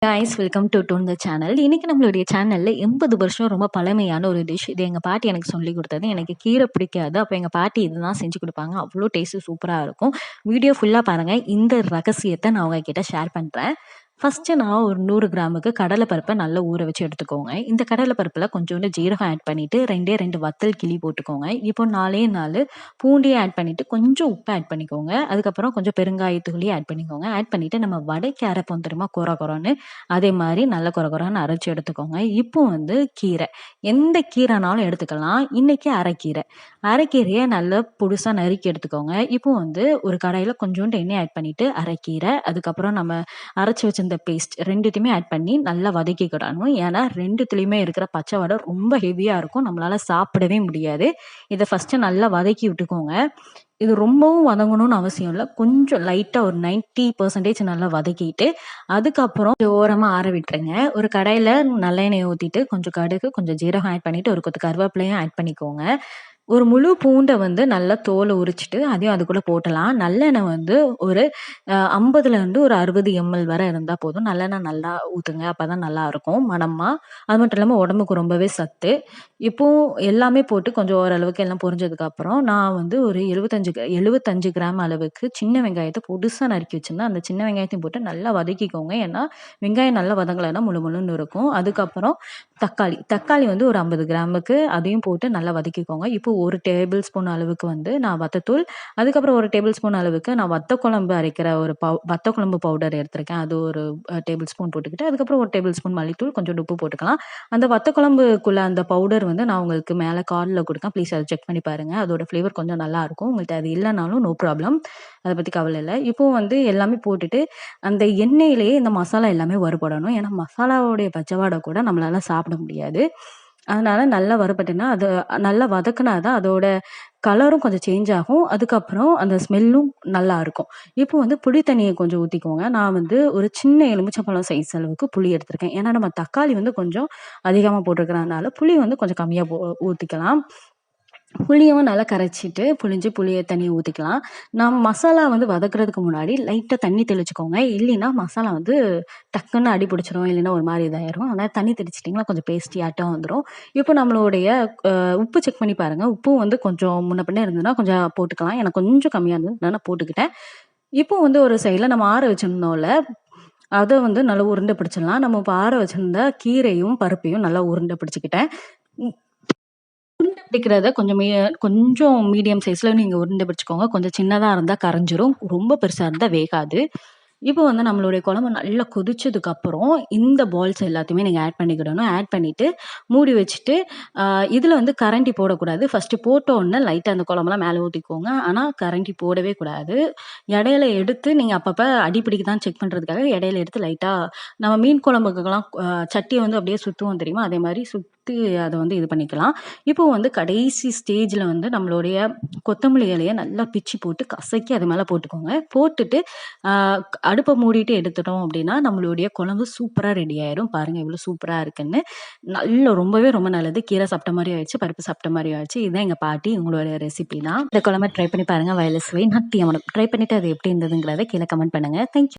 Guys welcome to the channel. இன்னைக்கு நம்மளுடைய சேனல்ல 80 வருஷம் ரொம்ப பழமையான ஒரு டிஷ். இது எங்க பாட்டி எனக்கு சொல்லிக் கொடுத்தது. எனக்கு கீரை பிடிக்காது. அப்போ எங்க பாட்டி இதுதான் செஞ்சு கொடுப்பாங்க. அவ்வளோ டேஸ்ட்டு சூப்பரா இருக்கும். வீடியோ ஃபுல்லா பாருங்க. இந்த ரகசியத்தை நான் உங்ககிட்ட ஷேர் பண்றேன். ஃபர்ஸ்ட்டு நான் ஒரு 100 கிராமுக்கு கடலை பருப்பை நல்லா ஊற வச்சு எடுத்துக்கோங்க. இந்த கடலை பருப்பில் கொஞ்சோண்டு ஜீரகம் ஆட் பண்ணிட்டு 2 வத்தல் கிளி போட்டுக்கோங்க. இப்போ 4 பூண்டையும் ஆட் பண்ணிட்டு கொஞ்சம் உப்பு ஆட் பண்ணிக்கோங்க. அதுக்கப்புறம் கொஞ்சம் பெருங்காயத்தூளையும் ஆட் பண்ணிக்கோங்க. ஆட் பண்ணிட்டு நம்ம வடைக்கு அரைப்போம் தெரியுமா, கொர கொரன்னு, அதே மாதிரி நல்ல கொர கொரன்னு அரைச்சி எடுத்துக்கோங்க. இப்போ கீரை எந்த கீரைனாலும் எடுத்துக்கலாம். இன்னைக்கு அரைக்கீரையை நல்லா புதுசாக நறுக்கி எடுத்துக்கோங்க. இப்போ ஒரு கடாயில் கொஞ்சோண்டு எண்ணெய் ஆட் பண்ணிட்டு அரைக்கீரை, அதுக்கப்புறம் நம்ம அரைச்சி வச்சிருந்த பேஸ்ட் ரெண்டுத்தையுமே ஆட் பண்ணி நல்லா வதக்கிக்கிடணும். ஏன்னா ரெண்டுத்துலேயுமே இருக்கிற பச்சை வடை ரொம்ப ஹெவியாக இருக்கும், நம்மளால சாப்பிடவே முடியாது. இதை ஃபஸ்ட்டு நல்லா வதக்கி விட்டுக்கோங்க. இது ரொம்பவும் வதங்கணும்னு அவசியம் இல்லை. கொஞ்சம் லைட்டாக ஒரு 90% நல்லா வதக்கிட்டு அதுக்கப்புறம் ஓரமாக ஆற விட்டுருங்க. ஒரு கடாயில் நல்லெண்ணெய் ஊற்றிட்டு கொஞ்சம் கடுகு, கொஞ்சம் ஜீரகம் ஆட் பண்ணிட்டு ஒரு கொத்து கருவேப்பிலையும் ஆட் பண்ணிக்கோங்க. ஒரு முழு பூண்டை நல்லா தோலை உரிச்சிட்டு அதையும் அதுக்குள்ளே போட்டலாம். நல்லெண்ணெய் ஒரு 50லேருந்து ஒரு 60 ml வரை இருந்தால் போதும். நல்லெண்ணெய் நல்லா ஊற்றுங்க, அப்போ தான் நல்லாயிருக்கும் மணமாக. அது மட்டும் இல்லாமல் உடம்புக்கு ரொம்பவே சத்து. இப்போது எல்லாமே போட்டு கொஞ்சம் ஓரளவுக்கு எல்லாம் பொரிஞ்சதுக்கப்புறம் நான் ஒரு 75 கிராம் அளவுக்கு சின்ன வெங்காயத்தை பொடுசாக நறுக்கி வச்சுருந்தேன். அந்த சின்ன வெங்காயத்தையும் போட்டு நல்லா வதக்கிக்கோங்க. ஏன்னா வெங்காயம் நல்லா வதங்கலைன்னா முழு முழுன்னு இருக்கும். அதுக்கப்புறம் தக்காளி ஒரு 50 கிராமுக்கு அதையும் போட்டு நல்லா வதக்கிக்கோங்க. இப்போ 1 டேபிள் ஸ்பூன் அளவுக்கு நான் வத்தத்தூள், அதுக்கப்புறம் 1 டேபிள் ஸ்பூன் அளவுக்கு நான் வத்த குழம்பு அரைக்கிற ஒரு வத்த குழம்பு பவுடர் எடுத்திருக்கேன். அது ஒரு டேபிள் ஸ்பூன் போட்டுக்கிட்டு அதுக்கப்புறம் 1 டேபிள் ஸ்பூன் மல்லித்தூள், கொஞ்சம் உப்பு போட்டுக்கலாம். அந்த வத்த குழம்புக்குள்ள அந்த பவுடர் நான் உங்களுக்கு மேலே கார்டில் கொடுக்கேன். ப்ளீஸ் அதை செக் பண்ணி பாருங்க. அதோட ஃப்ளேவர் கொஞ்சம் நல்லா இருக்கும். உங்கள்கிட்ட அது இல்லைனாலும் நோ ப்ராப்ளம், அதை பற்றி கவலை இல்லை. இப்போ எல்லாமே போட்டுட்டு அந்த எண்ணெயிலேயே இந்த மசாலா எல்லாமே வறுபடணும். ஏன்னா மசாலாவுடைய பச்சை வாடை கூட நம்மளால சாப்பிட முடியாது. அதனால நல்லா வறுபட்டுனா அது நல்லா வதக்குனா தான் அதோட கலரும் கொஞ்சம் சேஞ்ச் ஆகும். அதுக்கப்புறம் அந்த ஸ்மெல்லும் நல்லா இருக்கும். இப்போ புளி தண்ணியை கொஞ்சம் ஊற்றிக்கோங்க. நான் ஒரு சின்ன எலுமிச்சம்பழம் சைஸ் அளவுக்கு புளி எடுத்திருக்கேன். ஏன்னா நம்ம தக்காளி கொஞ்சம் அதிகமாக போட்டிருக்கிறதுனால புளி கொஞ்சம் கம்மியாக ஊற்றிக்கலாம். புளியும் நல்லா கரைச்சிட்டு புளியை தண்ணி ஊற்றிக்கலாம். நம்ம மசாலா வதக்குறதுக்கு முன்னாடி லைட்டாக தண்ணி தெளிச்சுக்கோங்க. இல்லைன்னா மசாலா டக்குன்னு அடி பிடிச்சிரும், இல்லைன்னா ஒரு மாதிரி இதாயிரும். அதனால் தண்ணி தெளிச்சிட்டிங்கன்னா கொஞ்சம் பேஸ்டியாட்டம் வந்துடும். இப்போ நம்மளுடைய உப்பு செக் பண்ணி பாருங்கள். உப்பு கொஞ்சம் முன்ன பின்ன இருந்ததுன்னா கொஞ்சம் போட்டுக்கலாம். எனக்கு கொஞ்சம் கம்மியாக இருந்தது, நான் போட்டுக்கிட்டேன். இப்போ ஒரு சைடில் நம்ம ஆற வச்சிருந்தோம்ல, அதை நல்லா உருண்டை பிடிச்சிடலாம். நம்ம இப்போ ஆற வச்சிருந்த கீரையும் பருப்பையும் நல்லா உருண்டை பிடிச்சிக்கிட்டேன். உருண்டை பிடிக்கிறத கொஞ்சம் மீடியம் சைஸில் நீங்கள் உருண்டை பிடிச்சிக்கோங்க. கொஞ்சம் சின்னதாக இருந்தால் கரைஞ்சிரும், ரொம்ப பெருசாக இருந்தால் வேகாது. இப்போ நம்மளுடைய குழம்பு நல்லா கொதிச்சதுக்கப்புறம் இந்த பால்ஸ் எல்லாத்தையுமே நீங்கள் ஆட் பண்ணிக்கிடணும். ஆட் பண்ணிவிட்டு மூடி வச்சுட்டு இதில் கரண்டி போடக்கூடாது. ஃபஸ்ட்டு போட்ட உடனே லைட்டாக அந்த குழம்புலாம் மேலே ஊற்றிக்கோங்க. ஆனால் கரண்டி போடவே கூடாது. இடையில எடுத்து நீங்கள் அப்பப்போ அடிப்பிடிக்கு தான் செக் பண்ணுறதுக்காக இடையில எடுத்து லைட்டாக நம்ம மீன் குழம்புக்கெல்லாம் சட்டியை அப்படியே சுற்றுவோம் தெரியுமா, அதே மாதிரி சுற்றி அதை இது பண்ணிக்கலாம். இப்போ கடைசி ஸ்டேஜில் நம்மளுடைய கொத்தமல்லி இலையை நல்லா பிச்சு போட்டு கசக்கி அது மேலே போட்டுக்கோங்க. போட்டுட்டு அடுப்பை மூடிட்டு எடுத்துட்டோம் அப்படின்னா நம்மளுடைய குழம்பு சூப்பராக ரெடி ஆயிரும். பாருங்கள் எவ்வளோ சூப்பராக இருக்குன்னு. ரொம்பவே ரொம்ப நல்லது. கீரை சாப்பிட்ட மாதிரி ஆயிடுச்சு, பருப்பு சாப்பிட்ட மாதிரி ஆயிடுச்சு. இதுதான் எங்கள் பாட்டி உங்களோட ரெசிபி தான். இந்த குழம்பு ட்ரை பண்ணி பாருங்கள். வயலஸ் வை நட்டியமனம் ட்ரை பண்ணிவிட்டு அது எப்படி இருந்ததுங்கிறத கீழே கமெண்ட் பண்ணுங்கள். தேங்க்யூ.